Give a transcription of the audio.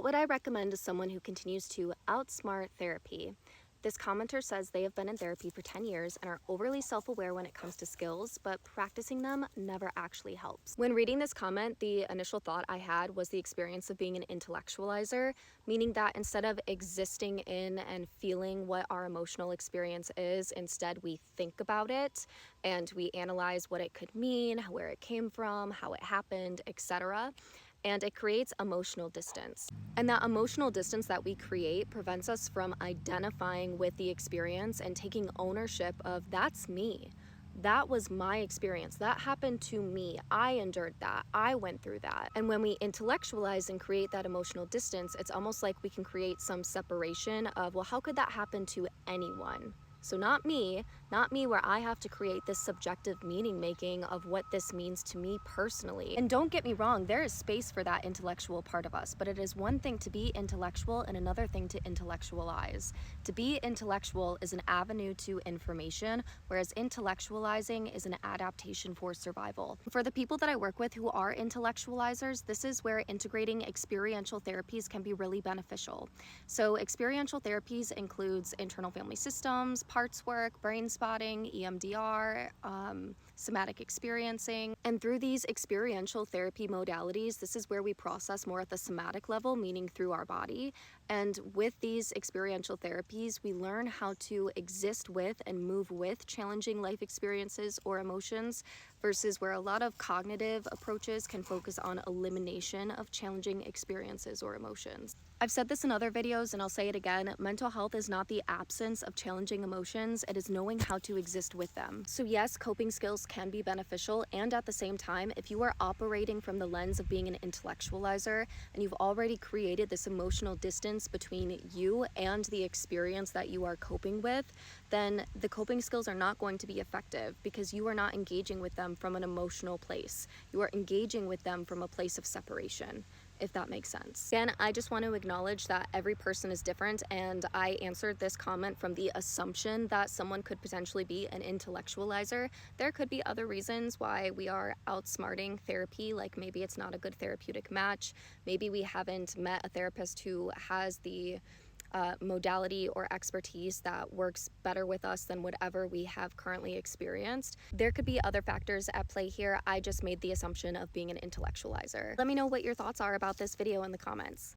What would I recommend to someone who continues to outsmart therapy? This commenter says they have been in therapy for 10 years and are overly self-aware when it comes to skills, but practicing them never actually helps. When reading this comment, the initial thought I had was the experience of being an intellectualizer, meaning that instead of existing in and feeling what our emotional experience is, instead we think about it and we analyze what it could mean, where it came from, how it happened, etc. And it creates emotional distance. And that emotional distance that we create prevents us from identifying with the experience and taking ownership of that's me. That was my experience. That happened to me. I endured that. I went through that. And when we intellectualize and create that emotional distance, it's almost like we can create some separation of, well, how could that happen to anyone? So not me where I have to create this subjective meaning making of what this means to me personally. And don't get me wrong, there is space for that intellectual part of us, but it is one thing to be intellectual and another thing to intellectualize. To be intellectual is an avenue to information, whereas intellectualizing is an adaptation for survival. For the people that I work with who are intellectualizers, this is where integrating experiential therapies can be really beneficial. So experiential therapies includes internal family systems, parts work, brain spotting, EMDR, somatic experiencing. And through these experiential therapy modalities, this is where we process more at the somatic level, meaning through our body. And with these experiential therapies, we learn how to exist with and move with challenging life experiences or emotions, versus where a lot of cognitive approaches can focus on elimination of challenging experiences or emotions. I've said this in other videos and I'll say it again, mental health is not the absence of challenging emotions, it is knowing how to exist with them. So yes, coping skills can be beneficial, and at the same time, if you are operating from the lens of being an intellectualizer and you've already created this emotional distance between you and the experience that you are coping with, then the coping skills are not going to be effective because you are not engaging with them from an emotional place. You are engaging with them from a place of separation, if that makes sense. Again, I just want to acknowledge that every person is different, and I answered this comment from the assumption that someone could potentially be an intellectualizer. There could be other reasons why we are outsmarting therapy, like maybe it's not a good therapeutic match, maybe we haven't met a therapist who has the modality or expertise that works better with us than whatever we have currently experienced. There could be other factors at play here. I just made the assumption of being an intellectualizer. Let me know what your thoughts are about this video in the comments.